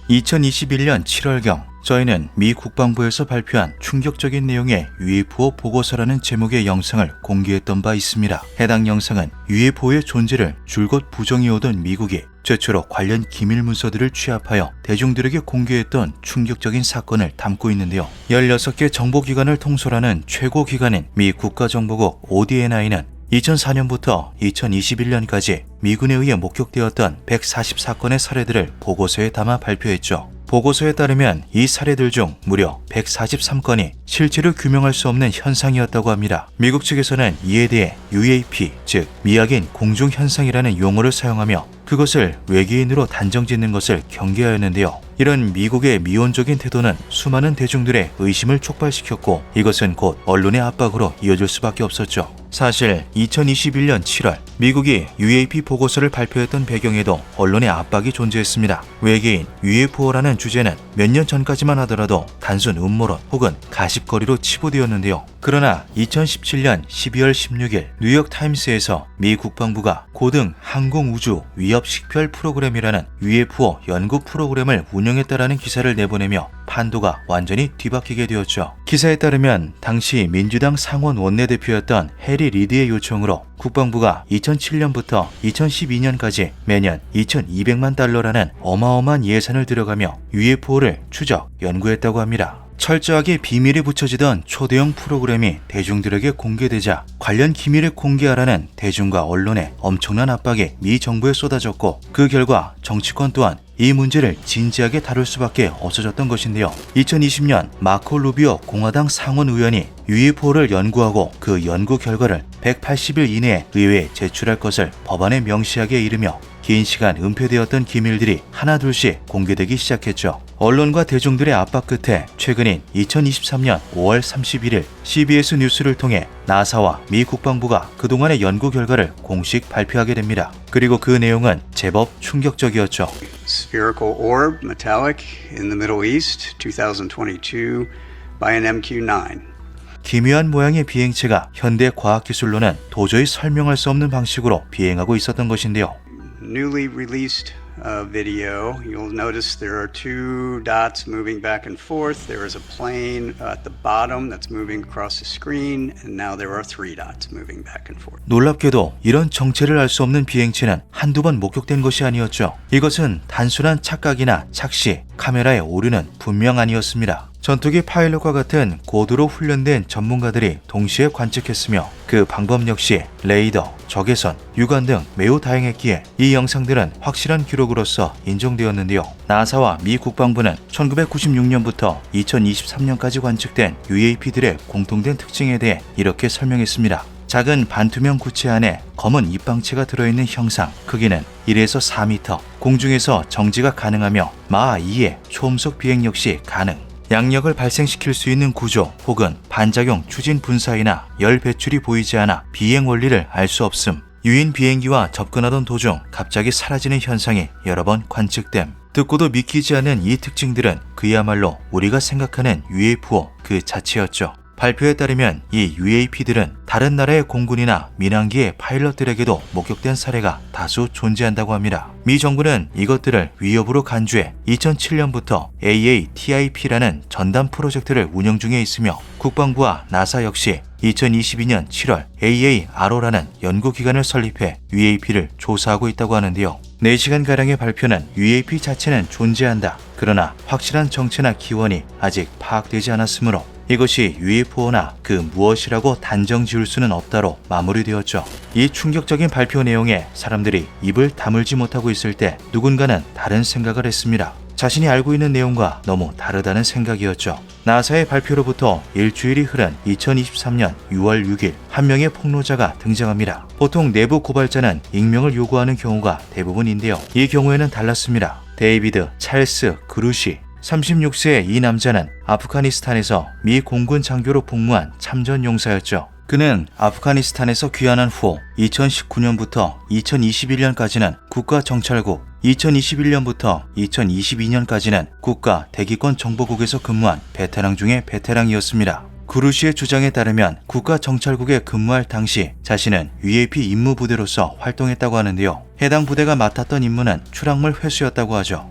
2021년 7월경 저희는 미 국방부에서 발표한 충격적인 내용의 UFO 보고서라는 제목의 영상을 공개했던 바 있습니다. 해당 영상은 UFO의 존재를 줄곧 부정해오던 미국이 최초로 관련 기밀 문서들을 취합하여 대중들에게 공개했던 충격적인 사건을 담고 있는데요. 16개 정보기관을 통솔하는 최고 기관인 미 국가정보국 ODNI는 2004년부터 2021년까지 미군에 의해 목격되었던 144건의 사례들을 보고서에 담아 발표했죠. 보고서에 따르면 이 사례들 중 무려 143건이 실제로 규명할 수 없는 현상이었다고 합니다. 미국 측에서는 이에 대해 UAP, 즉 미확인 공중현상이라는 용어를 사용하며 그것을 외계인으로 단정짓는 것을 경계하였는데요. 이런 미국의 미온적인 태도는 수많은 대중들의 의심을 촉발시켰고 이것은 곧 언론의 압박으로 이어질 수밖에 없었죠. 사실 2021년 7월 미국이 UAP 보고서를 발표했던 배경에도 언론의 압박이 존재했습니다. 외계인, UFO라는 주제는 몇 년 전까지만 하더라도 단순 음모론 혹은 가십거리로 치부되었는데요. 그러나 2017년 12월 16일 뉴욕타임스에서 미 국방부가 고등 항공우주 위협식별 프로그램이라는 UFO 연구 프로그램을 운영했다라는 기사를 내보내며 판도가 완전히 뒤바뀌게 되었죠. 기사에 따르면 당시 민주당 상원 원내대표였던 해리 리드의 요청으로 국방부가 2007년부터 2012년까지 매년 2,200만 달러라는 어마어마한 예산을 들여가며 UFO를 추적, 연구했다고 합니다. 철저하게 비밀에 붙여지던 초대형 프로그램이 대중들에게 공개되자 관련 기밀을 공개하라는 대중과 언론의 엄청난 압박이 미 정부에 쏟아졌고 그 결과 정치권 또한 이 문제를 진지하게 다룰 수밖에 없어졌던 것인데요. 2020년 마코 루비오 공화당 상원 의원이 UFO를 연구하고 그 연구 결과를 180일 이내에 의회에 제출할 것을 법안에 명시하게 이르며 긴 시간 은폐되었던 기밀들이 하나둘씩 공개되기 시작했죠. 언론과 대중들의 압박 끝에 최근인 2023년 5월 31일 CBS 뉴스를 통해 나사와 미 국방부가 그동안의 연구 결과를 공식 발표하게 됩니다. 그리고 그 내용은 제법 충격적이었죠. Spherical orb, metallic, in the Middle East, 2022, by an MQ-9. 기묘한 모양의 비행체가 현대 과학기술로는 도저히 설명할 수 없는 방식으로 비행하고 있었던 것인데요. Newly released video, you'll notice there are two dots moving back and forth. There is a plane at the bottom that's moving across the screen, and now there are three dots moving back and forth. 놀랍게도 이런 정체를 알 수 없는 비행체는 한두 번 목격된 것이 아니었죠. 이것은 단순한 착각이나 착시, 카메라의 오류는 분명 아니었습니다. 전투기 파일럿과 같은 고도로 훈련된 전문가들이 동시에 관측했으며 그 방법 역시 레이더, 적외선, 육안 등 매우 다양했기에 이 영상들은 확실한 기록으로서 인정되었는데요. 나사와 미 국방부는 1996년부터 2023년까지 관측된 UAP들의 공통된 특징에 대해 이렇게 설명했습니다. 작은 반투명 구체 안에 검은 입방체가 들어있는 형상, 크기는 1에서 4m, 공중에서 정지가 가능하며 마하 2의 초음속 비행 역시 가능. 양력을 발생시킬 수 있는 구조 혹은 반작용 추진 분사이나 열 배출이 보이지 않아 비행 원리를 알 수 없음. 유인 비행기와 접근하던 도중 갑자기 사라지는 현상이 여러 번 관측됨. 듣고도 믿기지 않는 이 특징들은 그야말로 우리가 생각하는 UFO 그 자체였죠. 발표에 따르면 이 UAP들은 다른 나라의 공군이나 민항기의 파일럿들에게도 목격된 사례가 다수 존재한다고 합니다. 미 정부는 이것들을 위협으로 간주해 2007년부터 AATIP라는 전담 프로젝트를 운영 중에 있으며 국방부와 나사 역시 2022년 7월 AARO라는 연구기관을 설립해 UAP를 조사하고 있다고 하는데요. 4시간가량의 발표는 UAP 자체는 존재한다. 그러나 확실한 정체나 기원이 아직 파악되지 않았으므로 이것이 UFO나 그 무엇이라고 단정 지을 수는 없다로 마무리되었죠. 이 충격적인 발표 내용에 사람들이 입을 다물지 못하고 있을 때 누군가는 다른 생각을 했습니다. 자신이 알고 있는 내용과 너무 다르다는 생각이었죠. 나사의 발표로부터 일주일이 흐른 2023년 6월 6일 한 명의 폭로자가 등장합니다. 보통 내부 고발자는 익명을 요구하는 경우가 대부분인데요. 이 경우에는 달랐습니다. 데이비드 찰스 그루시 36세의 이 남자는 아프가니스탄에서 미 공군 장교로 복무한 참전 용사였죠. 그는 아프가니스탄에서 귀환한 후 2019년부터 2021년까지는 국가정찰국, 2021년부터 2022년까지는 국가대기권정보국에서 근무한 베테랑 중의 베테랑이었습니다. 구루시의 주장에 따르면 국가정찰국에 근무할 당시 자신은 UAP 임무부대로서 활동했다고 하는데요. 해당 부대가 맡았던 임무는 추락물 회수였다고 하죠.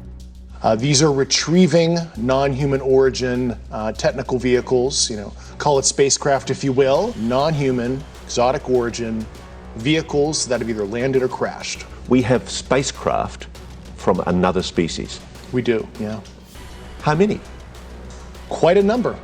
These are retrieving non-human origin technical vehicles, call it spacecraft if you will, non-human, exotic origin vehicles that have either landed or crashed. We have spacecraft from another species. We do, yeah. How many? Quite a number.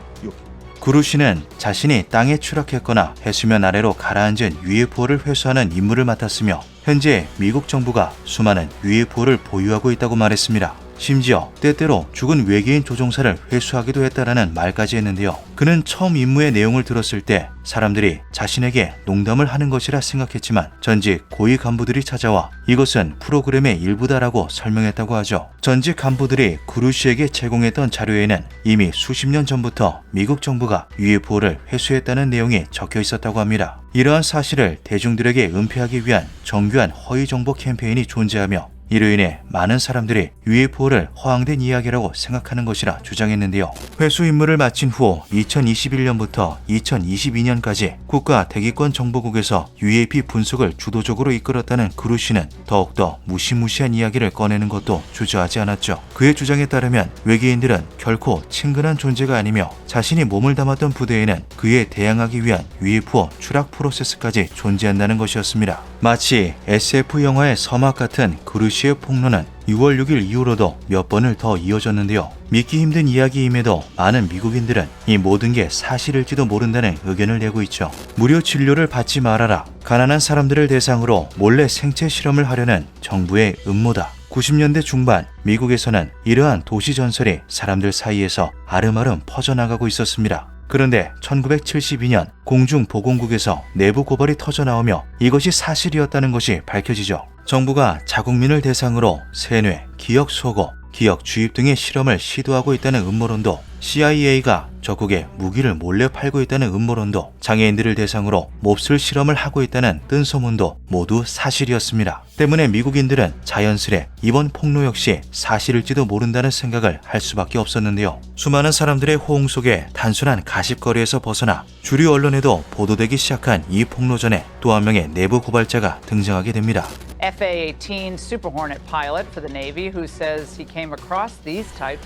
구루시는 자신이 땅에 추락했거나 해수면 아래로 가라앉은 UFO를 회수하는 임무를 맡았으며 현재 미국 정부가 수많은 UFO를 보유하고 있다고 말했습니다. 심지어 때때로 죽은 외계인 조종사를 회수하기도 했다라는 말까지 했는데요. 그는 처음 임무의 내용을 들었을 때 사람들이 자신에게 농담을 하는 것이라 생각했지만 전직 고위 간부들이 찾아와 이것은 프로그램의 일부다라고 설명했다고 하죠. 전직 간부들이 구루시에게 제공했던 자료에는 이미 수십 년 전부터 미국 정부가 UFO를 회수했다는 내용이 적혀 있었다고 합니다. 이러한 사실을 대중들에게 은폐하기 위한 정교한 허위 정보 캠페인이 존재하며 이로 인해 많은 사람들이 UFO를 허황된 이야기라고 생각하는 것이라 주장했는데요. 회수 임무를 마친 후 2021년부터 2022년까지 국가대기권정보국에서 UAP 분석을 주도적으로 이끌었다는 구루시는 더욱더 무시무시한 이야기를 꺼내는 것도 주저하지 않았죠. 그의 주장에 따르면 외계인들은 결코 친근한 존재가 아니며 자신이 몸을 담았던 부대에는 그에 대항하기 위한 UFO 추락 프로세스까지 존재한다는 것이었습니다. 마치 SF 영화의 서막 같은 구루시의 폭로는 6월 6일 이후로도 몇 번을 더 이어졌는데요. 믿기 힘든 이야기임에도 많은 미국인들은 이 모든 게 사실일지도 모른다는 의견을 내고 있죠. 무료 진료를 받지 말아라. 가난한 사람들을 대상으로 몰래 생체 실험을 하려는 정부의 음모다. 90년대 중반 미국에서는 이러한 도시 전설이 사람들 사이에서 아름아름 퍼져나가고 있었습니다. 그런데 1972년 공중보건국에서 내부 고발이 터져나오며 이것이 사실이었다는 것이 밝혀지죠. 정부가 자국민을 대상으로 세뇌, 기억 소고, 기억 주입 등의 실험을 시도하고 있다는 음모론도, CIA가 적국에 무기를 몰래 팔고 있다는 음모론도, 장애인들을 대상으로 몹쓸 실험을 하고 있다는 뜬소문도 모두 사실이었습니다. 때문에 미국인들은 자연스레 이번 폭로 역시 사실일지도 모른다는 생각을 할 수밖에 없었는데요. 수많은 사람들의 호응 속에 단순한 가십거리에서 벗어나 주류 언론에도 보도되기 시작한 이 폭로 전에 또 한 명의 내부 고발자가 등장하게 됩니다. FA-18 Super Hornet pilot for the Navy who says he came across these types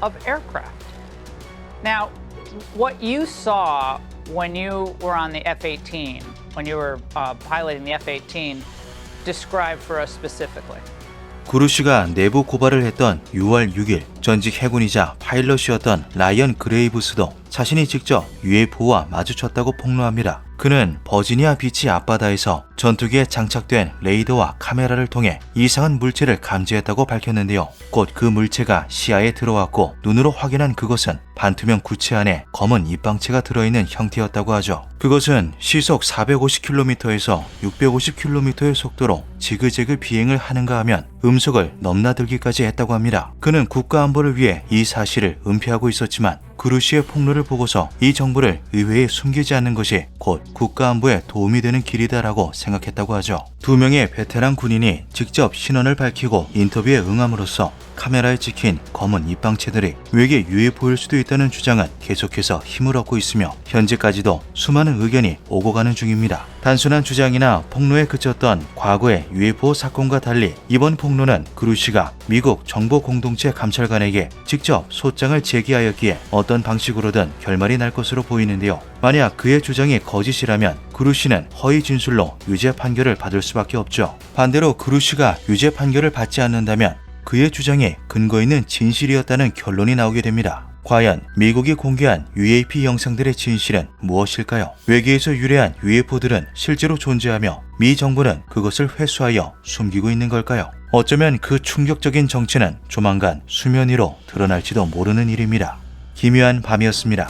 of aircraft. Now, what you saw when you were on the F-18, when you were piloting the F-18, describe for us specifically. 구루시가 내부 고발을 했던 6월 6일 전직 해군이자 파일럿이었던 라이언 그레이브스도 자신이 직접 UFO와 마주쳤다고 폭로합니다. 그는 버지니아 비치 앞바다에서 전투기에 장착된 레이더와 카메라를 통해 이상한 물체를 감지했다고 밝혔는데요. 곧 그 물체가 시야에 들어왔고 눈으로 확인한 그것은 반투명 구체 안에 검은 입방체가 들어있는 형태였다고 하죠. 그것은 시속 450km에서 650km의 속도로 지그재그 비행을 하는가 하면 음속을 넘나들기까지 했다고 합니다. 그는 국가안보를 위해 이 사실을 은폐하고 있었지만 구루시의 폭로를 보고서 이 정보를 의회에 숨기지 않는 것이 곧 국가안보에 도움이 되는 길이다라고 생각했다고 하죠. 두 명의 베테랑 군인이 직접 신원을 밝히고 인터뷰에 응함으로써 카메라에 찍힌 검은 입방체들이 외계 UFO일 수도 있다는 주장은 계속해서 힘을 얻고 있으며 현재까지도 수많은 의견이 오고 가는 중입니다. 단순한 주장이나 폭로에 그쳤던 과거의 UFO 사건과 달리 이번 폭로는 구루시가 미국 정보 공동체 감찰관에게 직접 소장을 제기하였기에 어떤 방식으로든 결말이 날 것으로 보이는데요. 만약 그의 주장이 거짓이라면 구루시는 허위 진술로 유죄 판결을 받을 수밖에 없죠. 반대로 구루시가 유죄 판결을 받지 않는다면 그의 주장이 근거 있는 진실이었다는 결론이 나오게 됩니다. 과연 미국이 공개한 UAP 영상들의 진실은 무엇일까요? 외계에서 유래한 UFO들은 실제로 존재하며 미 정부는 그것을 회수하여 숨기고 있는 걸까요? 어쩌면 그 충격적인 정체는 조만간 수면 위로 드러날지도 모르는 일입니다. 기묘한 밤이었습니다.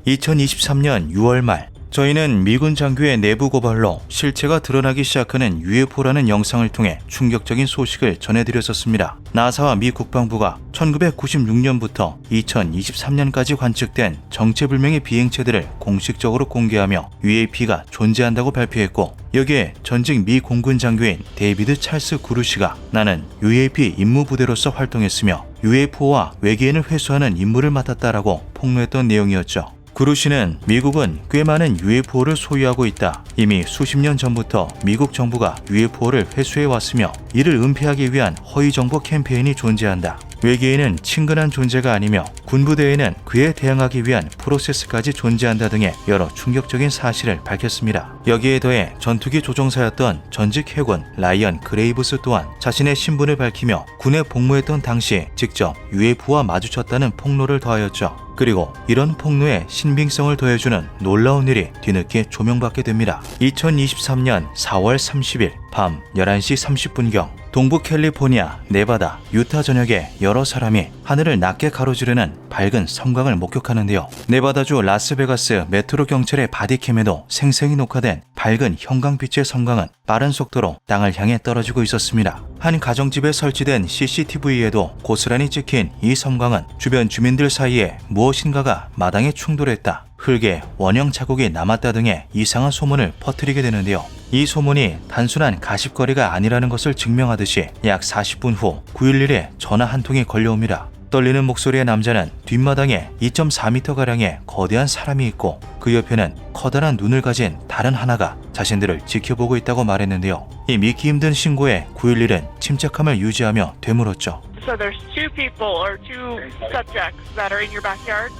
2023년 6월 말 저희는 미군 장교의 내부 고발로 실체가 드러나기 시작하는 UFO라는 영상을 통해 충격적인 소식을 전해드렸었습니다. 나사와 미 국방부가 1996년부터 2023년까지 관측된 정체불명의 비행체들을 공식적으로 공개하며 UAP가 존재한다고 발표했고 여기에 전직 미 공군 장교인 데이비드 찰스 구루시가 나는 UAP 임무부대로서 활동했으며 UFO와 외계인을 회수하는 임무를 맡았다라고 폭로했던 내용이었죠. 구루시는 미국은 꽤 많은 UFO를 소유하고 있다. 이미 수십 년 전부터 미국 정부가 UFO를 회수해 왔으며 이를 은폐하기 위한 허위 정보 캠페인이 존재한다. 외계인은 친근한 존재가 아니며 군부대에는 그에 대응하기 위한 프로세스까지 존재한다 등의 여러 충격적인 사실을 밝혔습니다. 여기에 더해 전투기 조종사였던 전직 해군 라이언 그레이브스 또한 자신의 신분을 밝히며 군에 복무했던 당시 직접 UFO와 마주쳤다는 폭로를 더하였죠. 그리고 이런 폭로에 신빙성을 더해주는 놀라운 일이 뒤늦게 조명받게 됩니다. 2023년 4월 30일 밤 11시 30분경 동부 캘리포니아, 네바다, 유타 전역에 여러 사람이 하늘을 낮게 가로지르는 밝은 섬광을 목격하는데요. 네바다주 라스베가스 메트로 경찰의 바디캠에도 생생히 녹화된 밝은 형광빛의 섬광은 빠른 속도로 땅을 향해 떨어지고 있었습니다. 한 가정집에 설치된 CCTV에도 고스란히 찍힌 이 섬광은 주변 주민들 사이에 무엇인가가 마당에 충돌했다, 흙에 원형 자국이 남았다 등의 이상한 소문을 퍼뜨리게 되는데요. 이 소문이 단순한 가십거리가 아니라는 것을 증명하듯이 약 40분 후 911에 전화 한 통이 걸려옵니다. 떨리는 목소리의 남자는 뒷마당에 2.4m가량의 거대한 사람이 있고 그 옆에는 커다란 눈을 가진 다른 하나가 자신들을 지켜보고 있다고 말했는데요. 이 믿기 힘든 신고에 911은 침착함을 유지하며 되물었죠. So there's two people or two subjects that are in your backyard?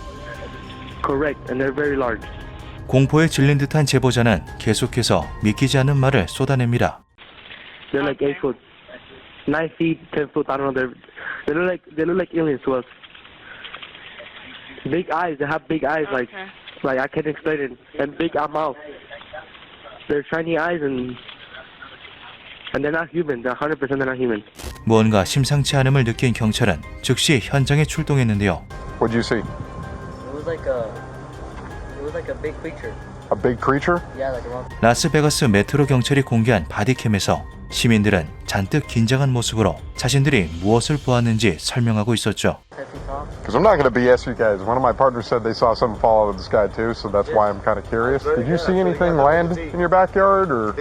Correct, and they're very large. 공포에 질린 듯한 제보자는 계속해서 믿기지 않는 말을 쏟아냅니다. They're like 8 foot, 9 feet, 10 foot. I don't know. They look like aliens to us. Big eyes. They have big eyes, like I can't explain it. And big mouth. They're shiny eyes and they're not human. They're 100% they're not human. 무언가 심상치 않음을 느낀 경찰은 즉시 현장에 출동했는데요. What'd you see? It was like a big creature. A big creature? Yeah, like a rock. 라스베가스 메트로 경찰이 공개한 바디캠에서 시민들은 잔뜩 긴장한 모습으로 자신들이 무엇을 보았는지 설명하고 있었죠. Because I'm not going to BS you guys. One of my partners said they saw something fall out of the sky too, so that's why I'm kind of curious. Did you see anything land in your backyard or?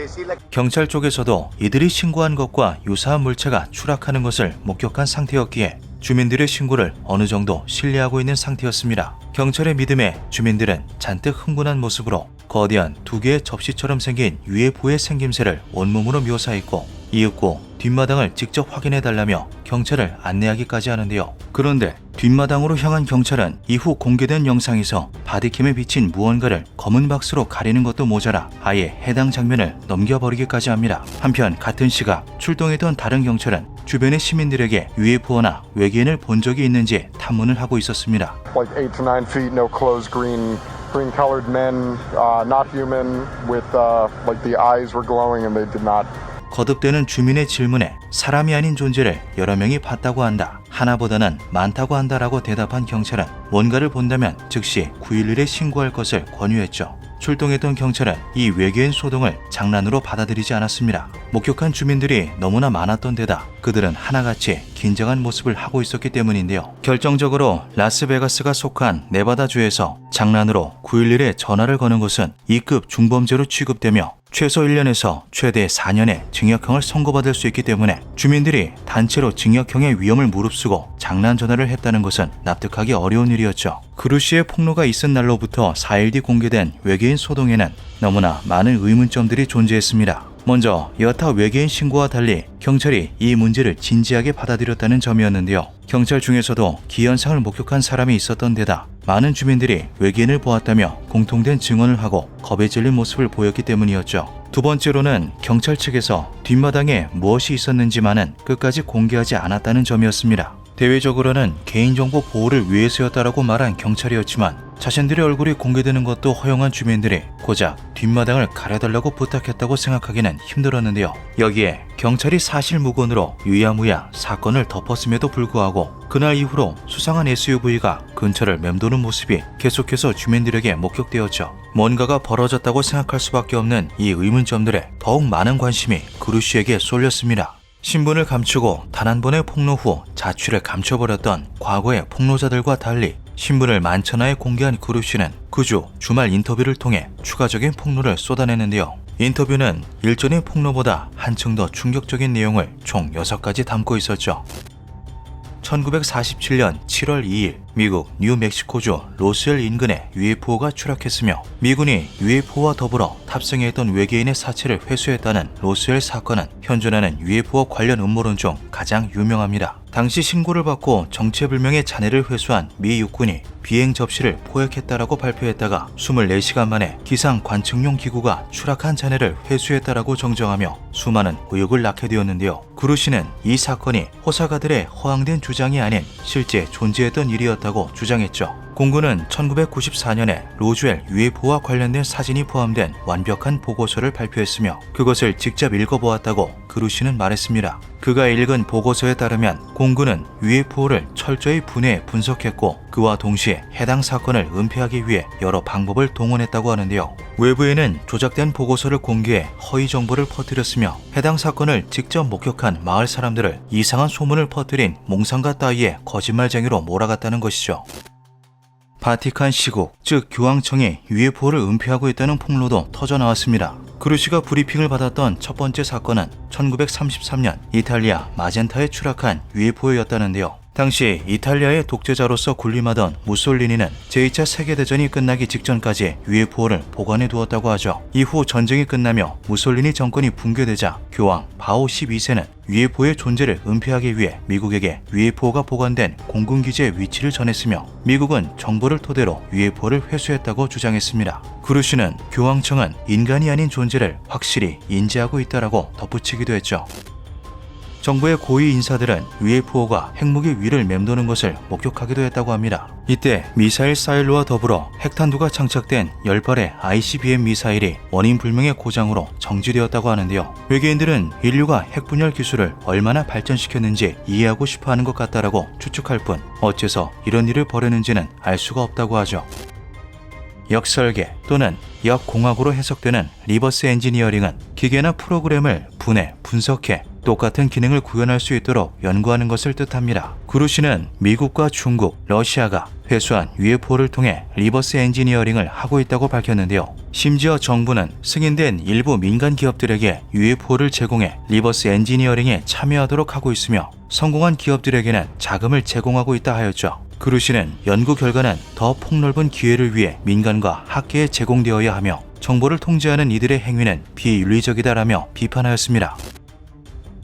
경찰 쪽에서도 이들이 신고한 것과 유사한 물체가 추락하는 것을 목격한 상태였기에 주민들의 신고를 어느 정도 신뢰하고 있는 상태였습니다. 경찰의 믿음에 주민들은 잔뜩 흥분한 모습으로 거대한 두 개의 접시처럼 생긴 UFO의 생김새를 온몸으로 묘사했고 이윽고 뒷마당을 직접 확인해달라며 경찰을 안내하기까지 하는데요. 그런데 뒷마당으로 향한 경찰은 이후 공개된 영상에서 바디캠에 비친 무언가를 검은 박스로 가리는 것도 모자라 아예 해당 장면을 넘겨버리기까지 합니다. 한편 같은 시각 출동했던 다른 경찰은 주변의 시민들에게 UFO나 외계인을 본 적이 있는지 탐문을 하고 있었습니다. Like 8 to 9 feet, no clothes, green-colored men, not human, with like the eyes were glowing and they did not. 거듭되는 주민의 질문에 사람이 아닌 존재를 여러 명이 봤다고 한다, 하나보다는 많다고 한다라고 대답한 경찰은 뭔가를 본다면 즉시 911에 신고할 것을 권유했죠. 출동했던 경찰은 이 외계인 소동을 장난으로 받아들이지 않았습니다. 목격한 주민들이 너무나 많았던 데다 그들은 하나같이 긴장한 모습을 하고 있었기 때문인데요. 결정적으로 라스베가스가 속한 네바다주에서 장난으로 911에 전화를 거는 것은 2급 중범죄로 취급되며 최소 1년에서 최대 4년의 징역형을 선고받을 수 있기 때문에 주민들이 단체로 징역형의 위험을 무릅쓰고 장난 전화를 했다는 것은 납득하기 어려운 일이었죠. 그루시의 폭로가 있은 날로부터 4일 뒤 공개된 외계인 소동에는 너무나 많은 의문점들이 존재했습니다. 먼저 여타 외계인 신고와 달리 경찰이 이 문제를 진지하게 받아들였다는 점이었는데요. 경찰 중에서도 기현상을 목격한 사람이 있었던 데다 많은 주민들이 외계인을 보았다며 공통된 증언을 하고 겁에 질린 모습을 보였기 때문이었죠. 두 번째로는 경찰 측에서 뒷마당에 무엇이 있었는지만은 끝까지 공개하지 않았다는 점이었습니다. 대외적으로는 개인정보 보호를 위해서였다라고 말한 경찰이었지만 자신들의 얼굴이 공개되는 것도 허용한 주민들이 고작 뒷마당을 가려달라고 부탁했다고 생각하기는 힘들었는데요. 여기에 경찰이 사실무근으로 유야무야 사건을 덮었음에도 불구하고 그날 이후로 수상한 SUV가 근처를 맴도는 모습이 계속해서 주민들에게 목격되었죠. 뭔가가 벌어졌다고 생각할 수밖에 없는 이 의문점들에 더욱 많은 관심이 그루시에게 쏠렸습니다. 신분을 감추고 단 한 번의 폭로 후 자취를 감춰버렸던 과거의 폭로자들과 달리 신분을 만천하에 공개한 그루시는 그 주 주말 인터뷰를 통해 추가적인 폭로를 쏟아내는데요. 인터뷰는 일전의 폭로보다 한층 더 충격적인 내용을 총 6가지 담고 있었죠. 1947년 7월 2일 미국 뉴멕시코주 로스웰 인근에 UFO가 추락했으며 미군이 UFO와 더불어 탑승해 있던 외계인의 사체를 회수했다는 로스웰 사건은 현존하는 UFO 관련 음모론 중 가장 유명합니다. 당시 신고를 받고 정체불명의 잔해를 회수한 미 육군이 비행 접시를 포획했다라고 발표했다가 24시간 만에 기상 관측용 기구가 추락한 잔해를 회수했다라고 정정하며 수많은 의혹을 낳게 되었는데요. 그루시는 이 사건이 호사가들의 허황된 주장이 아닌 실제 존재했던 일이었다고 주장했죠. 공군은 1994년에 로즈웰 UFO와 관련된 사진이 포함된 완벽한 보고서를 발표했으며 그것을 직접 읽어보았다고 그루시는 말했습니다. 그가 읽은 보고서에 따르면 공군은 UFO를 철저히 분해 분석했고 그와 동시에 해당 사건을 은폐하기 위해 여러 방법을 동원했다고 하는데요. 외부에는 조작된 보고서를 공개해 허위 정보를 퍼뜨렸으며 해당 사건을 직접 목격한 마을 사람들을 이상한 소문을 퍼뜨린 몽상가 따위의 거짓말쟁이로 몰아갔다는 것이죠. 바티칸 시국, 즉 교황청이 UFO를 은폐하고 있다는 폭로도 터져나왔습니다. 그루시가 브리핑을 받았던 첫 번째 사건은 1933년 이탈리아 마젠타에 추락한 UFO였다는데요. 당시 이탈리아의 독재자로서 군림하던 무솔리니는 제2차 세계대전이 끝나기 직전까지 UFO를 보관해 두었다고 하죠. 이후 전쟁이 끝나며 무솔리니 정권이 붕괴되자 교황 바오 12세는 UFO의 존재를 은폐하기 위해 미국에게 UFO가 보관된 공군기지의 위치를 전했으며 미국은 정보를 토대로 UFO를 회수했다고 주장했습니다. 그루시는 교황청은 인간이 아닌 존재를 확실히 인지하고 있다라고 덧붙이기도 했죠. 정부의 고위 인사들은 UFO가 핵무기 위를 맴도는 것을 목격하기도 했다고 합니다. 이때 미사일 사일로와 더불어 핵탄두가 장착된 10발의 ICBM 미사일이 원인 불명의 고장으로 정지되었다고 하는데요. 외계인들은 인류가 핵분열 기술을 얼마나 발전시켰는지 이해하고 싶어하는 것 같다라고 추측할 뿐 어째서 이런 일을 벌였는지는 알 수가 없다고 하죠. 역설계 또는 역공학으로 해석되는 리버스 엔지니어링은 기계나 프로그램을 분해, 분석해 똑같은 기능을 구현할 수 있도록 연구하는 것을 뜻합니다. 그루시는 미국과 중국, 러시아가 회수한 UFO를 통해 리버스 엔지니어링을 하고 있다고 밝혔는데요. 심지어 정부는 승인된 일부 민간 기업들에게 UFO를 제공해 리버스 엔지니어링에 참여하도록 하고 있으며 성공한 기업들에게는 자금을 제공하고 있다 하였죠. 그루시는 연구 결과는 더 폭넓은 기회를 위해 민간과 학계에 제공되어야 하며 정보를 통제하는 이들의 행위는 비윤리적이다라며 비판하였습니다.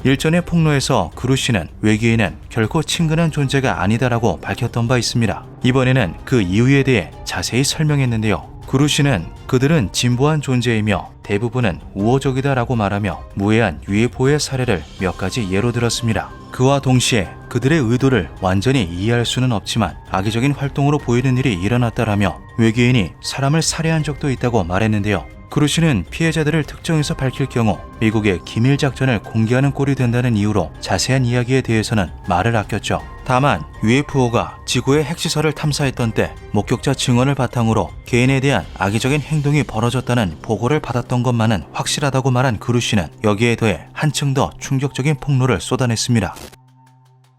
일전의 폭로에서 그루시는 외계인은 결코 친근한 존재가 아니다라고 밝혔던 바 있습니다. 이번에는 그 이유에 대해 자세히 설명했는데요. 그루시는 그들은 진보한 존재이며 대부분은 우호적이다라고 말하며 무해한 UFO의 사례를 몇 가지 예로 들었습니다. 그와 동시에 그들의 의도를 완전히 이해할 수는 없지만 악의적인 활동으로 보이는 일이 일어났다라며 외계인이 사람을 살해한 적도 있다고 말했는데요. 그루시는 피해자들을 특정해서 밝힐 경우 미국의 기밀 작전을 공개하는 꼴이 된다는 이유로 자세한 이야기에 대해서는 말을 아꼈죠. 다만 UFO가 지구의 핵시설을 탐사했던 때 목격자 증언을 바탕으로 개인에 대한 악의적인 행동이 벌어졌다는 보고를 받았던 것만은 확실하다고 말한 그루시는 여기에 더해 한층 더 충격적인 폭로를 쏟아냈습니다.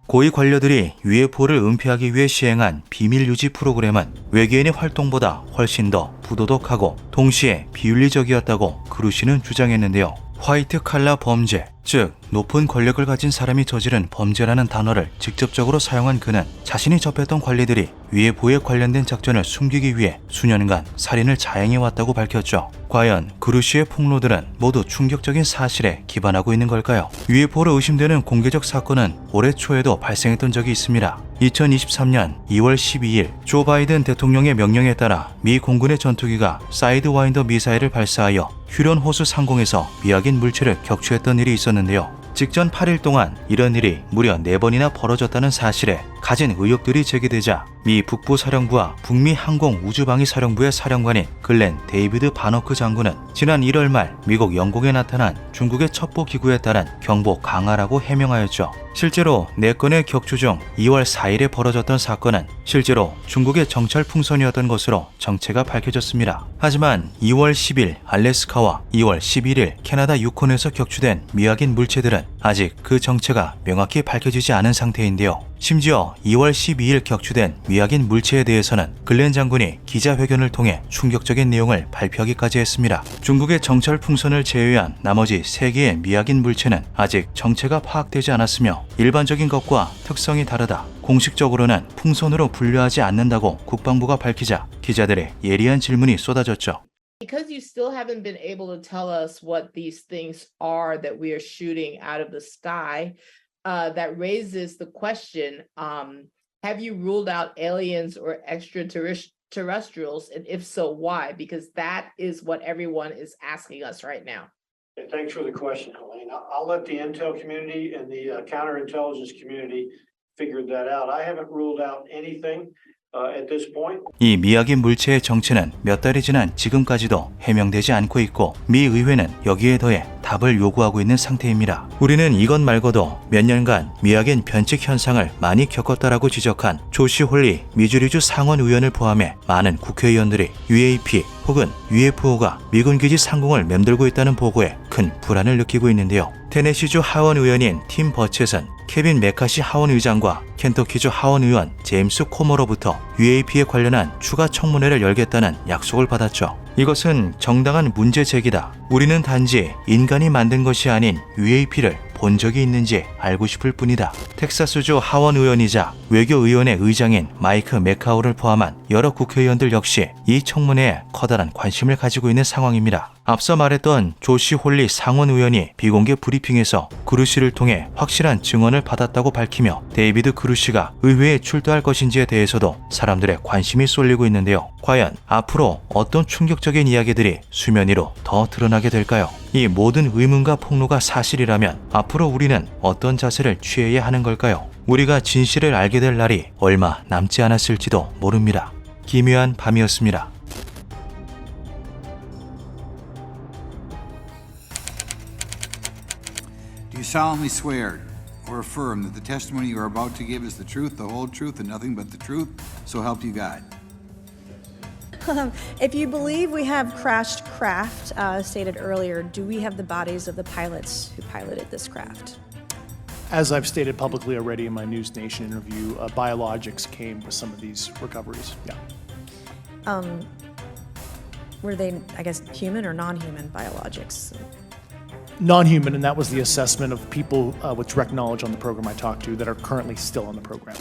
고위 관료들이 UFO를 은폐하기 위해 시행한 비밀 유지 프로그램은 외계인의 활동보다 훨씬 더 부도덕하고 동시에 비윤리적이었다고 그루시는 주장했는데요. 화이트 칼라 범죄, 즉 높은 권력을 가진 사람이 저지른 범죄라는 단어를 직접적으로 사용한 그는 자신이 접했던 관리들이 UFO에 관련된 작전을 숨기기 위해 수년간 살인을 자행해왔다고 밝혔죠. 과연 그루시의 폭로들은 모두 충격적인 사실에 기반하고 있는 걸까요? UFO로 의심되는 공개적 사건은 올해 초에도 발생했던 적이 있습니다. 2023년 2월 12일 조 바이든 대통령의 명령에 따라 미 공군의 전투기가 사이드와인더 미사일을 발사하여 휴전 호수 상공에서 미확인 물체를 격추했던 일이 있었는데요. 직전 8일 동안 이런 일이 무려 4번이나 벌어졌다는 사실에 가진 의혹들이 제기되자 미 북부사령부와 북미 항공우주방위사령부의 사령관인 글렌 데이비드 바너크 장군은 지난 1월 말 미국 영공에 나타난 중국의 첩보기구에 따른 경보 강화라고 해명하였죠. 실제로 4건의 격추 중 2월 4일에 벌어졌던 사건은 실제로 중국의 정찰 풍선이었던 것으로 정체가 밝혀졌습니다. 하지만 2월 10일 알래스카와 2월 11일 캐나다 유콘에서 격추된 미확인 물체들은 아직 그 정체가 명확히 밝혀지지 않은 상태인데요. 심지어 2월 12일 격추된 미확인 물체에 대해서는 글렌 장군이 기자회견을 통해 충격적인 내용을 발표하기까지 했습니다. 중국의 정찰 풍선을 제외한 나머지 3개의 미확인 물체는 아직 정체가 파악되지 않았으며 일반적인 것과 특성이 다르다. 공식적으로는 풍선으로 분류하지 않는다고 국방부가 밝히자 기자들의 예리한 질문이 쏟아졌죠. Because you still haven't been able to tell us what these things are that we are shooting out of the sky, that raises the question, have you ruled out aliens or extraterrestrials? And if so, why? Because that is what everyone is asking us right now. Thanks for the question, Helene. I'll let the intel community and the counterintelligence community figure that out. I haven't ruled out anything. At this point. 이 미확인 물체의 정체는 몇 달이 지난 지금까지도 해명되지 않고 있고 미 의회는 여기에 더해 답을 요구하고 있는 상태입니다. 우리는 이것 말고도 몇 년간 미확인 변칙 현상을 많이 겪었다라고 지적한 조시 홀리 미주리주 상원 의원을 포함해 많은 국회의원들이 UAP 혹은 UFO가 미군 기지 상공을 맴돌고 있다는 보고에 큰 불안을 느끼고 있는데요. 테네시주 하원 의원인 팀 버쳇은 케빈 메카시 하원 의장과 켄터키주 하원 의원 제임스 코머로부터 UAP에 관련한 추가 청문회를 열겠다는 약속을 받았죠. 이것은 정당한 문제 제기다. 우리는 단지 인간이 만든 것이 아닌 UAP를 본 적이 있는지 알고 싶을 뿐이다. 텍사스주 하원 의원이자 외교의원의 의장인 마이크 맥카우를 포함한 여러 국회의원들 역시 이 청문회에 커다란 관심을 가지고 있는 상황입니다. 앞서 말했던 조시 홀리 상원 의원이 비공개 브리핑에서 그루시를 통해 확실한 증언을 받았다고 밝히며 데이비드 그루시가 의회에 출두할 것인지에 대해서도 사람들의 관심이 쏠리고 있는데요. 과연 앞으로 어떤 충격적인 이야기들이 수면 위로 더 드러나게 될까요? 이 모든 의문과 폭로가 사실이라면 앞으로 우리는 어떤 자세를 취해야 하는 걸까요? 우리가 진실을 알게 될 날이 얼마 남지 않았을지도 모릅니다. 기묘한 밤이었습니다. Do you solemnly swear or affirm that the testimony you are about to give is the truth, the whole truth, and nothing but the truth? So help you God. If you believe we have crashed craft, stated earlier, do we have the bodies of the pilots who piloted this craft? As I've stated publicly already in my News Nation interview, biologics came with some of these recoveries. Yeah. Were they, I guess, human or non-human biologics? Non-human, and that was the assessment of people with direct knowledge on the program I talked to that are currently still on the program.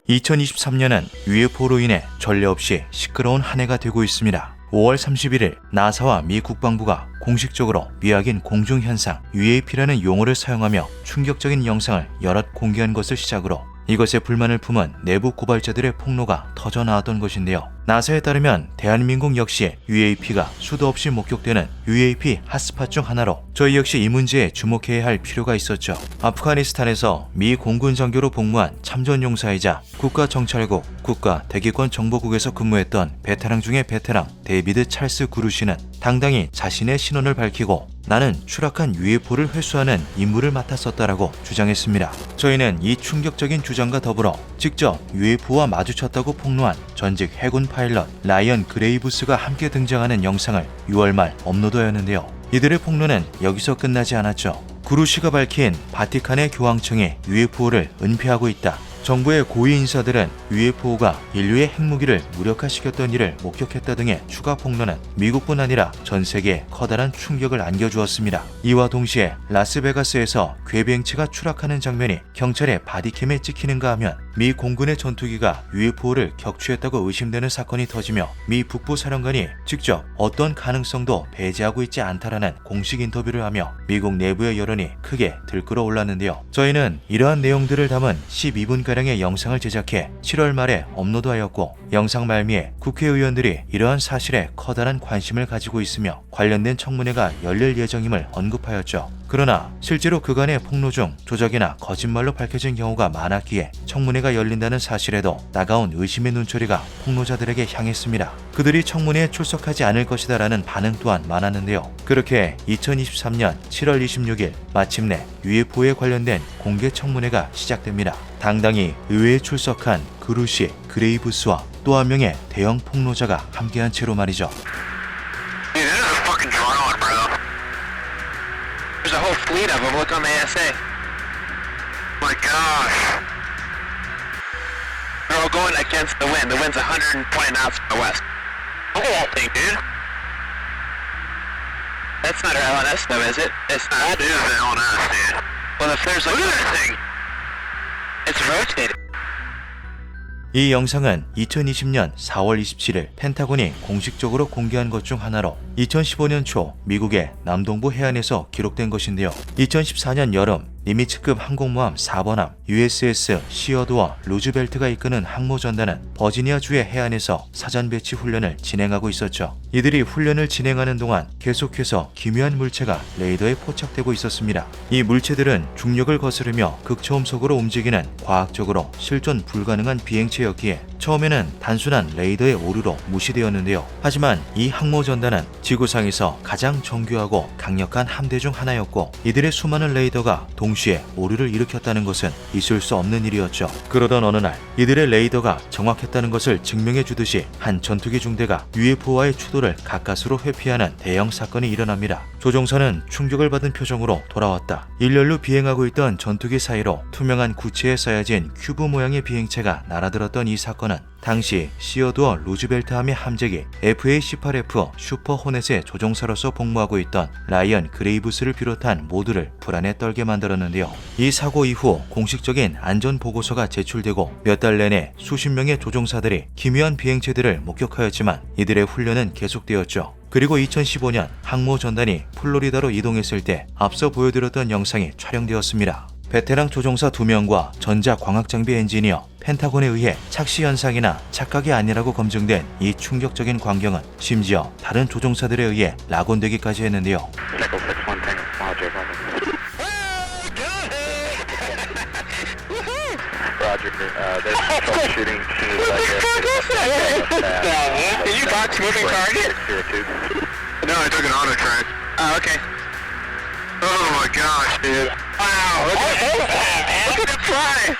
2023년은 UFO로 인해 전례 없이 시끄러운 한 해가 되고 있습니다. 5월 31일 나사와 미 국방부가 공식적으로 미확인 공중현상 UAP라는 용어를 사용하며 충격적인 영상을 여럿 공개한 것을 시작으로 이것에 불만을 품은 내부 고발자들의 폭로가 터져나왔던 것인데요. 나사에 따르면 대한민국 역시 UAP가 수도 없이 목격되는 UAP 핫스팟 중 하나로 저희 역시 이 문제에 주목해야 할 필요가 있었죠. 아프가니스탄에서 미 공군 장교로 복무한 참전용사이자 국가정찰국, 국가대기권정보국에서 근무했던 베테랑 중의 베테랑 데이비드 찰스 그루시는 당당히 자신의 신원을 밝히고 나는 추락한 UFO를 회수하는 임무를 맡았었다라고 주장했습니다. 저희는 이 충격적인 주장과 더불어 직접 UFO와 마주쳤다고 폭로한 전직 해군 파일럿 라이언 그레이브스가 함께 등장하는 영상을 6월 말 업로드하였는데요. 이들의 폭로는 여기서 끝나지 않았죠. 그루시가 밝힌 바티칸의 교황청이 UFO를 은폐하고 있다. 정부의 고위 인사들은 UFO가 인류의 핵무기를 무력화시켰던 일을 목격했다 등의 추가 폭로는 미국뿐 아니라 전 세계에 커다란 충격을 안겨주었습니다. 이와 동시에 라스베가스에서 궤비행체가 추락하는 장면이 경찰의 바디캠에 찍히는가 하면 미 공군의 전투기가 UFO를 격추했다고 의심되는 사건이 터지며 미 북부사령관이 직접 어떤 가능성도 배제하고 있지 않다라는 공식 인터뷰를 하며 미국 내부의 여론이 크게 들끓어 올랐는데요. 저희는 이러한 내용들을 담은 12분가량의 영상을 제작해 7월 말에 업로드하였고 영상 말미에 국회의원들이 이러한 사실에 커다란 관심을 가지고 있으며 관련된 청문회가 열릴 예정임을 언급하였죠. 그러나 실제로 그간의 폭로 중 조작이나 거짓말로 밝혀진 경우가 많았기에 청문회가 열린다는 사실에도 따가운 의심의 눈초리가 폭로자들에게 향했습니다. 그들이 청문회에 출석하지 않을 것이다라는 반응 또한 많았는데요. 그렇게 2023년 7월 26일 마침내 UFO에 관련된 공개 청문회가 시작됩니다. 당당히 의회에 출석한 그루시, 그레이브스와 또 한 명의 대형 폭로자가 함께한 채로 말이죠. There's a whole fleet of them. Look on the ASA. My gosh. They're all going against the wind. The wind's 120 knots from the west. Look at that thing, dude. That's not our LNS though, is it? It's not. That is the LNS, dude. Well, if there's like... Look at that thing! It's rotating. 이 영상은 2020년 4월 27일 펜타곤이 공식적으로 공개한 것 중 하나로 2015년 초 미국의 남동부 해안에서 기록된 것인데요. 2014년 여름 니미츠급 항공모함 4번함 USS 시어도어 루즈벨트가 이끄는 항모전단은 버지니아주의 해안에서 사전 배치 훈련을 진행하고 있었죠. 이들이 훈련을 진행하는 동안 계속해서 기묘한 물체가 레이더에 포착되고 있었습니다. 이 물체들은 중력을 거스르며 극초음속으로 움직이는 과학적으로 실존 불가능한 비행체였기에 처음에는 단순한 레이더의 오류로 무시되었는데요. 하지만 이 항모전단은 지구상에서 가장 정교하고 강력한 함대 중 하나였고 이들의 수많은 레이더가 동시에 오류를 일으켰다는 것은 있을 수 없는 일이었죠. 그러던 어느 날 이들의 레이더가 정확했다는 것을 증명해 주듯이 한 전투기 중대가 UFO와의 추도를 가까스로 회피하는 대형 사건이 일어납니다. 조종사는 충격을 받은 표정으로 돌아왔다. 일렬로 비행하고 있던 전투기 사이로 투명한 구체에 쌓여진 큐브 모양의 비행체가 날아들었던 이 사건은 당시 시어도어 루즈벨트함의 함재기 FA-18F 슈퍼 호넷의 조종사로서 복무하고 있던 라이언 그레이브스를 비롯한 모두를 불안에 떨게 만들었는데요. 이 사고 이후 공식적인 안전 보고서가 제출되고 몇 달 내내 수십 명의 조종사들이 기묘한 비행체들을 목격하였지만 이들의 훈련은 계속되었죠. 그리고 2015년 항모 전단이 플로리다로 이동했을 때 앞서 보여드렸던 영상이 촬영되었습니다. 베테랑 조종사 2명과 전자광학장비 엔지니어, 펜타곤에 의해 착시 현상이나 착각이 아니라고 검증된 이 충격적인 광경은 심지어 다른 조종사들에 의해 낙원되기까지 했는데요. Did you box moving target? No, I took an auto track. Oh, okay. Oh my gosh, dude. Wow, look at it fly!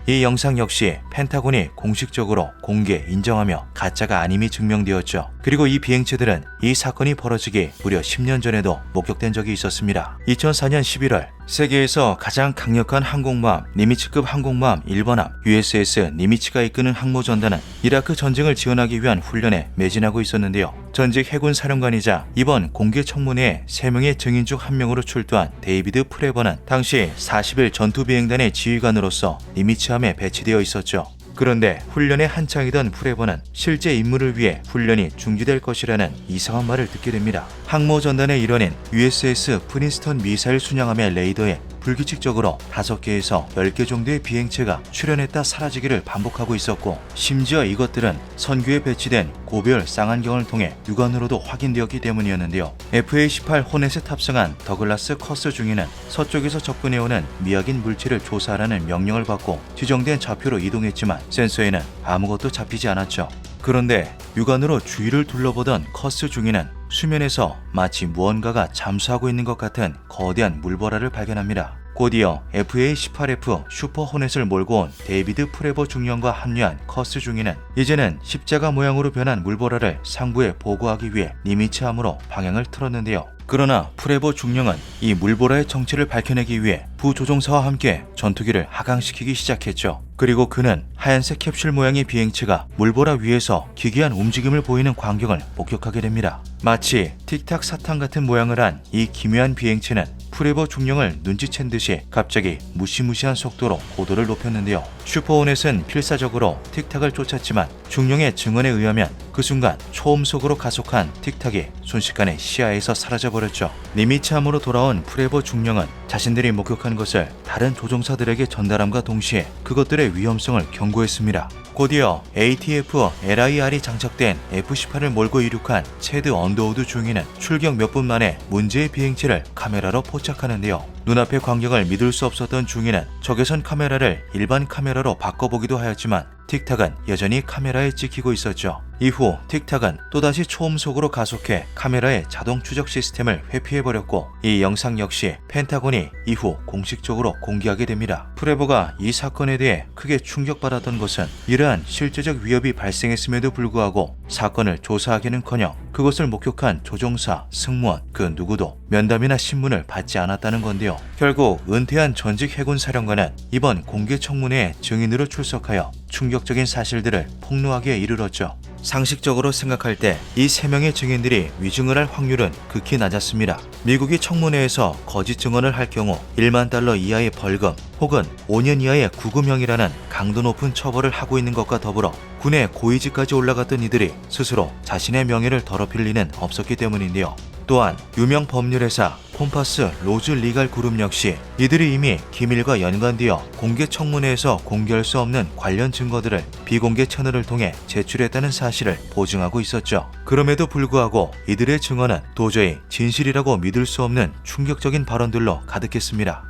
이 영상 역시 펜타곤이 공식적으로 공개 인정하며 가짜가 아님이 증명되었죠. 그리고 이 비행체들은 이 사건이 벌어지기 무려 10년 전에도 목격된 적이 있었습니다. 2004년 11월 세계에서 가장 강력한 항공모함 니미츠급 항공모함 1번함 USS 니미츠가 이끄는 항모전단은 이라크 전쟁을 지원하기 위한 훈련에 매진하고 있었는데요. 전직 해군 사령관이자 이번 공개 청문회에 3명의 증인 중 1명으로 출두한 데이비드 프레버는 당시 40일 전투비행단의 지휘관으로서 니미츠함에 배치되어 있었죠. 그런데 훈련에 한창이던 프레버는 실제 임무를 위해 훈련이 중지될 것이라는 이상한 말을 듣게 됩니다. 항모전단의 일원인 USS 프린스턴 미사일 순양함의 레이더에 불규칙적으로 5개에서 10개 정도의 비행체가 출현했다 사라지기를 반복하고 있었고 심지어 이것들은 선규에 배치된 고별 쌍안경을 통해 육안으로도 확인되었기 때문이었는데요. FA-18 호넷에 탑승한 더글라스 커스 중위는 서쪽에서 접근해오는 미확인 물체를 조사하라는 명령을 받고 지정된 좌표로 이동했지만 센서에는 아무것도 잡히지 않았죠. 그런데 육안으로 주위를 둘러보던 커스 중위는 수면에서 마치 무언가가 잠수하고 있는 것 같은 거대한 물보라를 발견합니다. 곧이어 FA-18F 슈퍼 호넷을 몰고 온 데이비드 프레버 중령과 합류한 커스 중위는 이제는 십자가 모양으로 변한 물보라를 상부에 보고하기 위해 니미츠함으로 방향을 틀었는데요. 그러나 프레버 중령은 이 물보라의 정체를 밝혀내기 위해 부조종사와 함께 전투기를 하강시키기 시작했죠. 그리고 그는 하얀색 캡슐 모양의 비행체가 물보라 위에서 기괴한 움직임을 보이는 광경을 목격하게 됩니다. 마치 틱탁 사탕 같은 모양을 한 이 기묘한 비행체는 프레버 중령을 눈치챈 듯이 갑자기 무시무시한 속도로 고도를 높였는데요. 슈퍼호넷은 필사적으로 틱탁을 쫓았지만 중령의 증언에 의하면 그 순간 초음속으로 가속한 틱탁이 순식간에 시야에서 사라져버렸죠. 니미츠함으로 돌아온 프레버 중령은 자신들이 목격한 것을 다른 조종사들에게 전달함과 동시에 그것들의 위험성을 경고했습니다. 곧이어 ATF LIR이 장착된 F-18을 몰고 이륙한 체드 언더우드 중위는 출격 몇 분 만에 문제의 비행체를 카메라로 포착하는데요. 눈앞의 광경을 믿을 수 없었던 중위는 적외선 카메라를 일반 카메라로 바꿔보기도 하였지만 틱탁은 여전히 카메라에 찍히고 있었죠. 이후 틱탁은 또다시 초음속으로 가속해 카메라의 자동 추적 시스템을 회피해버렸고 이 영상 역시 펜타곤이 이후 공식적으로 공개하게 됩니다. 프레보가 이 사건에 대해 크게 충격받았던 것은 이러한 실제적 위협이 발생했음에도 불구하고 사건을 조사하기는커녕 그것을 목격한 조종사, 승무원 그 누구도 면담이나 신문을 받지 않았다는 건데요. 결국 은퇴한 전직 해군 사령관은 이번 공개 청문회에 증인으로 출석하여 충격적인 사실들을 폭로하기에 이르렀죠. 상식적으로 생각할 때 이 3명의 증인들이 위증을 할 확률은 극히 낮았습니다. 미국이 청문회에서 거짓 증언을 할 경우 1만 달러 이하의 벌금 혹은 5년 이하의 구금형이라는 강도 높은 처벌을 하고 있는 것과 더불어 군의 고위직까지 올라갔던 이들이 스스로 자신의 명예를 더럽힐 리는 없었기 때문인데요. 또한 유명 법률회사 콤파스 로즈 리갈 그룹 역시 이들이 이미 기밀과 연관되어 공개 청문회에서 공개할 수 없는 관련 증거들을 비공개 채널을 통해 제출했다는 사실을 보증하고 있었죠. 그럼에도 불구하고 이들의 증언은 도저히 진실이라고 믿을 수 없는 충격적인 발언들로 가득했습니다.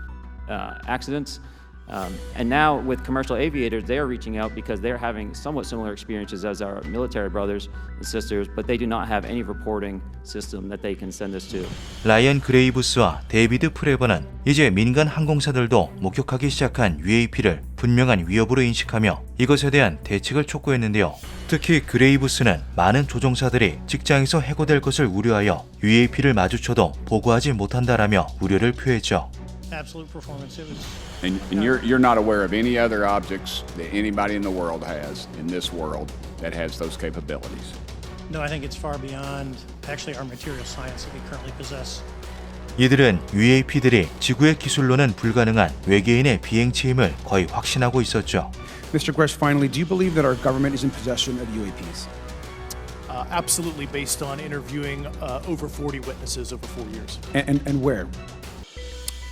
Accidents. And now with commercial aviators, they are reaching out because they're having somewhat similar experiences as our military brothers and sisters, but they do not have any reporting system that they can send us to. 라이언 그레이브스와 데이비드 프레버는 이제 민간 항공사들도 목격하기 시작한 UAP를 분명한 위협으로 인식하며 이것에 대한 대책을 촉구했는데요. 특히 그레이브스는 많은 조종사들이 직장에서 해고될 것을 우려하여 UAP를 마주쳐도 보고하지 못한다라며 우려를 표했죠. Absolute performance. It was. And you're not aware of any other objects that anybody in the world has in this world that has those capabilities. No, I think it's far beyond actually our material science that we currently possess. 이들은 UAP들이 지구의 기술로는 불가능한 외계인의 비행체임을 거의 확신하고 있었죠. Mr. Gresh, finally, do you believe that our government is in possession of UAPs? Absolutely, based on interviewing over 40 witnesses over 4 years. And where?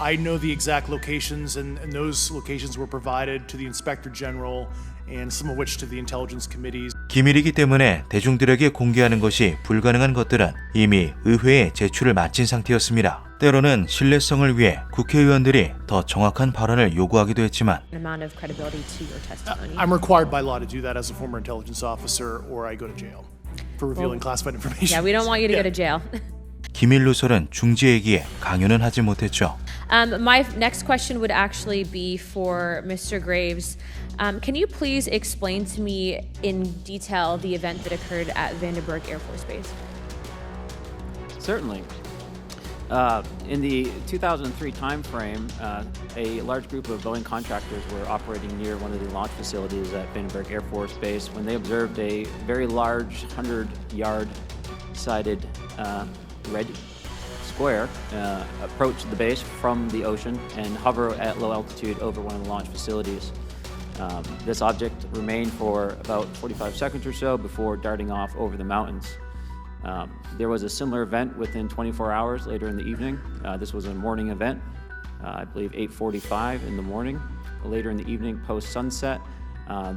I know the exact locations, and those locations were provided to the Inspector General and some of which to the intelligence committees. 기밀이기 때문에 대중들에게 공개하는 것이 불가능한 것들은 이미 의회에 제출을 마친 상태였습니다. 때로는 신뢰성을 위해 국회의원들이 더 정확한 발언을 요구하기도 했지만 I'm required by law to do that as a former intelligence officer, or I go to jail for revealing classified information. Yeah, we don't want you to go to jail. 기밀 누설은 중지이기에 강요는 하지 못했죠. My next question would actually be for Mr. Graves. Can you please explain to me in detail the event that occurred at Vandenberg Air Force Base? Certainly. In the 2003 timeframe, a large group of Boeing contractors were operating near one of the launch facilities at Vandenberg Air Force Base when they observed a very large 100-yard sided red square approach the base from the ocean and hover at low altitude over one of the launch facilities. This object remained for about 45 seconds or so before darting off over the mountains. There was a similar event within 24 hours later in the evening. This was a morning event, I believe 8:45 in the morning. Later in the evening, post-sunset,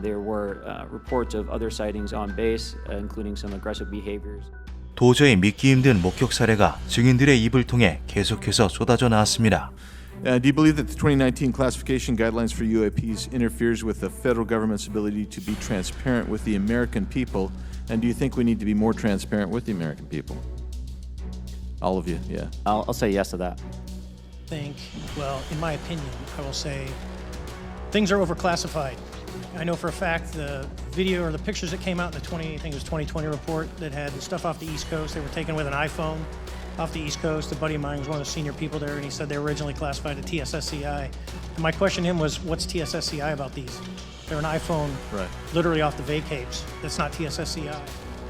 there were reports of other sightings on base, including some aggressive behaviors. 도저히 믿기 힘든 목격 사례가 증인들의 입을 통해 계속해서 쏟아져 나왔습니다. Do you believe that the 2019 classification guidelines for UAPs interferes with the federal government's ability to be transparent with the American people? And do you think we need to be more transparent with the American people? All of you, yeah. I'll say yes to that. Well, in my opinion, I will say things are overclassified. I know for a fact the video or the pictures that came out in the 2020 report that had the stuff off the East Coast, they were taken with an iPhone off the East Coast. A buddy of mine was one of the senior people there, and he said they were originally classified to TSSCI. And my question to him was, what's TSSCI about these? They're an iPhone literally off the vacapes. That's not TSSCI.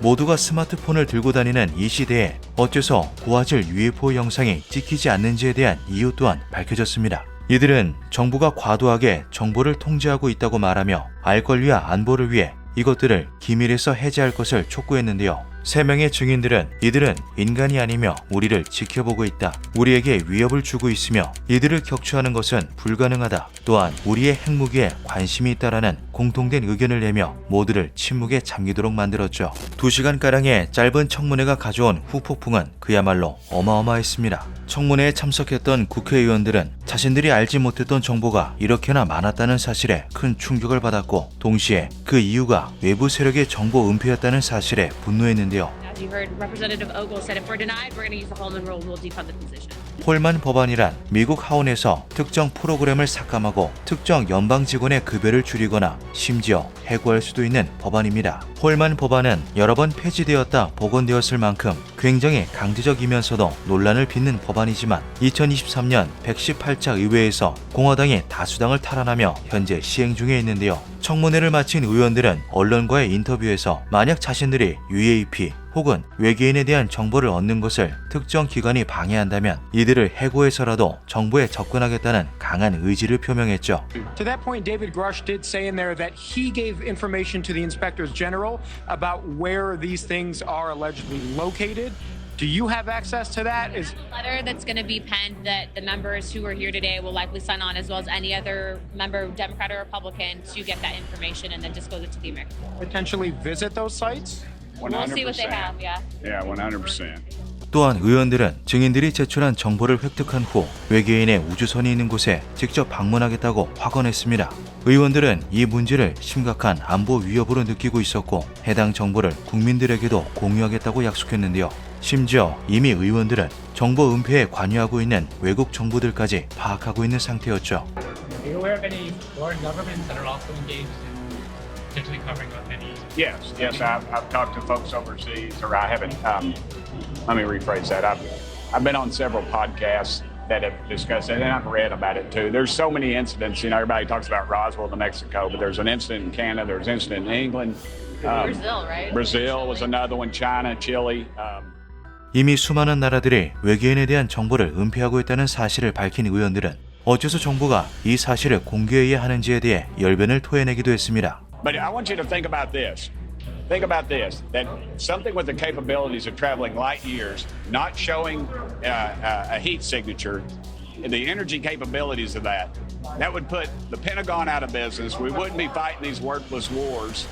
모두가 스마트폰을 들고 다니는 이 시대에 어째서 고화질 UFO 영상이 찍히지 않는지에 대한 이유 또한 밝혀졌습니다. 이들은 정부가 과도하게 정보를 통제하고 있다고 말하며 알 권리와 안보를 위해 이것들을 기밀에서 해제할 것을 촉구했는데요. 3명의 증인들은 이들은 인간이 아니며 우리를 지켜보고 있다. 우리에게 위협을 주고 있으며 이들을 격추하는 것은 불가능하다. 또한 우리의 핵무기에 관심이 있다라는 공통된 의견을 내며 모두를 침묵에 잠기도록 만들었죠. 2시간가량의 짧은 청문회가 가져온 후폭풍은 그야말로 어마어마했습니다. 청문회에 참석했던 국회의원들은 자신들이 알지 못했던 정보가 이렇게나 많았다는 사실에 큰 충격을 받았고, 동시에 그 이유가 외부 세력의 정보 은폐였다는 사실에 분노했는데요. As you heard, Representative Ogle said if we're denied, we're going to use the Holman rule and we'll defund the position. 홀만 법안이란 미국 하원에서 특정 프로그램을 삭감하고 특정 연방 직원의 급여를 줄이거나 심지어 해고할 수도 있는 법안입니다. 홀만 법안은 여러 번 폐지되었다 복원되었을 만큼 굉장히 강제적이면서도 논란을 빚는 법안이지만 2023년 118차 의회에서 공화당이 다수당을 탈환하며 현재 시행 중에 있는데요. 청문회를 마친 의원들은 언론과의 인터뷰에서 만약 자신들이 UAP 혹은 외계인에 대한 정보를 얻는 것을 특정 기관이 방해한다면 이들을 해고해서라도 정부에 접근하겠다는 강한 의지를 표명했죠. To that point, David Grush did say in there that he gave information to the inspectors general about where these things are allegedly located. Do you have access to that? Is a letter that's going to be penned that the members who are here today will likely sign on, as well as any other member, Democrat or Republican, to get that information and then disclose it to the American people. Potentially visit those sites? 100%. We'll see what they have, yeah. Yeah, 100%. 또한 의원들은 증인들이 제출한 정보를 획득한 후 외계인의 우주선이 있는 곳에 직접 방문하겠다고 확언했습니다. 의원들은 이 문제를 심각한 안보 위협으로 느끼고 있었고 해당 정보를 국민들에게도 공유하겠다고 약속했는데요. 심지어 이미 의원들은 정보 은폐에 관여하고 있는 외국 정부들까지 파악하고 있는 상태였죠. Are you aware of any foreign governments that are also engaged in potentially covering up any? Yes, I've talked to folks overseas, or I haven't. Let me rephrase that. I've been on several podcasts that have discussed it, and I've read about it too. There's so many incidents. You know, everybody talks about Roswell, New Mexico, but there's an incident in Canada. There's an incident in England. Brazil, right? Brazil was another one. China, Chile. 이미 수많은 나라들이 외계인에 대한 정보를 은폐하고 있다는 사실을 밝힌 의원들은 어째서 정부가 이 사실을 공개해야 하는지에 대해 열변을 토해내기도 했습니다. But I want you to think about this. Think about this, that something with the capabilities of traveling light years, not showing a heat signature, the energy capabilities of that would put the Pentagon out of business. We wouldn't be fighting these worthless wars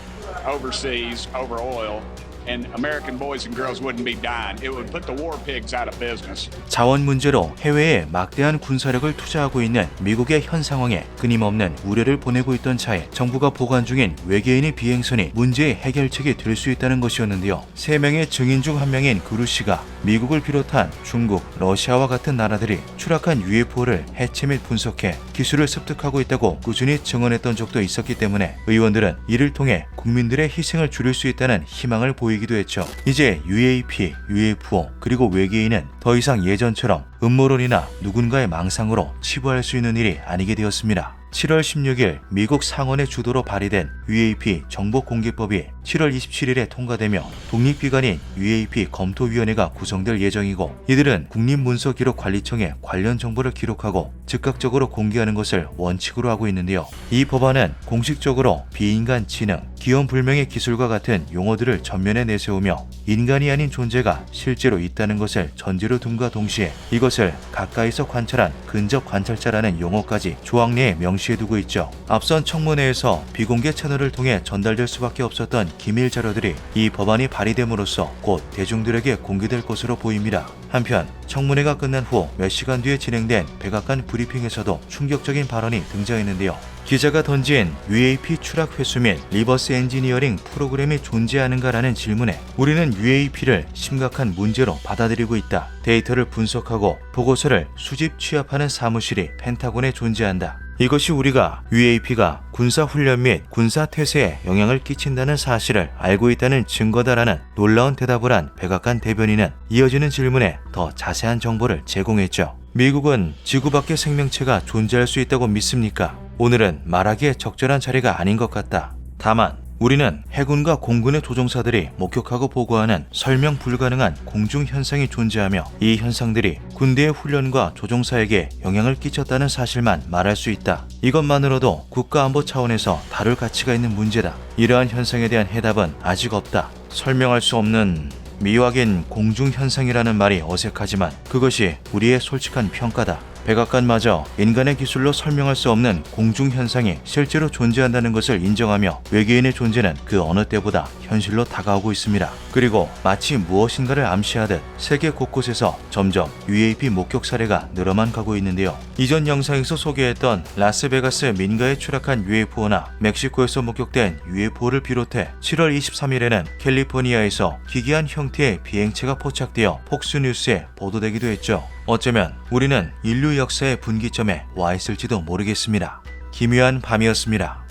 overseas over oil. And American boys and girls wouldn't be dying. It would put the war pigs out of business. 자원 문제로 해외에 막대한 군사력을 투자하고 있는 미국의 현 상황에 끊임없는 우려를 보내고 있던 차에 정부가 보관 중인 외계인의 비행선이 문제의 해결책이 될 수 있다는 것이었는데요. 3명의 증인 중 1명인 그루시가 미국을 비롯한 중국, 러시아와 같은 나라들이 추락한 UFO를 해체 및 분석해 기술을 습득하고 있다고 꾸준히 증언했던 적도 있었기 때문에 의원들은 이를 통해 국민들의 희생을 줄일 수 있다는 희망을 보이기도 했죠. 이제 UAP, UFO 그리고 외계인은 더 이상 예전처럼 음모론이나 누군가의 망상으로 치부할 수 있는 일이 아니게 되었습니다. 7월 16일 미국 상원의 주도로 발의된 UAP 정보공개법이 7월 27일에 통과되며 독립기관인 UAP 검토위원회가 구성될 예정이고 이들은 국립문서기록관리청에 관련 정보를 기록하고 즉각적으로 공개하는 것을 원칙으로 하고 있는데요. 이 법안은 공식적으로 비인간 지능, 기원불명의 기술과 같은 용어들을 전면에 내세우며 인간이 아닌 존재가 실제로 있다는 것을 전제로 둔과 동시에 이것을 가까이서 관찰한 근접 관찰자라는 용어까지 조항 내에 명시해두고 있죠. 앞선 청문회에서 비공개 채널을 통해 전달될 수밖에 없었던 기밀 자료들이 이 법안이 발의됨으로써 곧 대중들에게 공개될 것으로 보입니다. 한편 청문회가 끝난 후 몇 시간 뒤에 진행된 백악관 브리핑에서도 충격적인 발언이 등장했는데요. 기자가 던진 UAP 추락 회수 및 리버스 엔지니어링 프로그램이 존재하는가라는 질문에 우리는 UAP를 심각한 문제로 받아들이고 있다. 데이터를 분석하고 보고서를 수집 취합하는 사무실이 펜타곤에 존재한다. 이것이 우리가 UAP가 군사훈련 및 군사태세에 영향을 끼친다는 사실을 알고 있다는 증거다라는 놀라운 대답을 한 백악관 대변인은 이어지는 질문에 더 자세한 정보를 제공했죠. 미국은 지구 밖의 생명체가 존재할 수 있다고 믿습니까? 오늘은 말하기에 적절한 자리가 아닌 것 같다. 다만 우리는 해군과 공군의 조종사들이 목격하고 보고하는 설명 불가능한 공중 현상이 존재하며 이 현상들이 군대의 훈련과 조종사에게 영향을 끼쳤다는 사실만 말할 수 있다. 이것만으로도 국가안보 차원에서 다룰 가치가 있는 문제다. 이러한 현상에 대한 해답은 아직 없다. 설명할 수 없는 미확인 공중 현상이라는 말이 어색하지만 그것이 우리의 솔직한 평가다. 백악관마저 인간의 기술로 설명할 수 없는 공중 현상이 실제로 존재한다는 것을 인정하며 외계인의 존재는 그 어느 때보다 현실로 다가오고 있습니다. 그리고 마치 무엇인가를 암시하듯 세계 곳곳에서 점점 UAP 목격 사례가 늘어만 가고 있는데요. 이전 영상에서 소개했던 라스베가스 민가에 추락한 UFO나 멕시코에서 목격된 UFO를 비롯해 7월 23일에는 캘리포니아에서 기괴한 형태의 비행체가 포착되어 폭스뉴스에 보도되기도 했죠. 어쩌면 우리는 인류 역사의 분기점에 와 있을지도 모르겠습니다. 기묘한 밤이었습니다.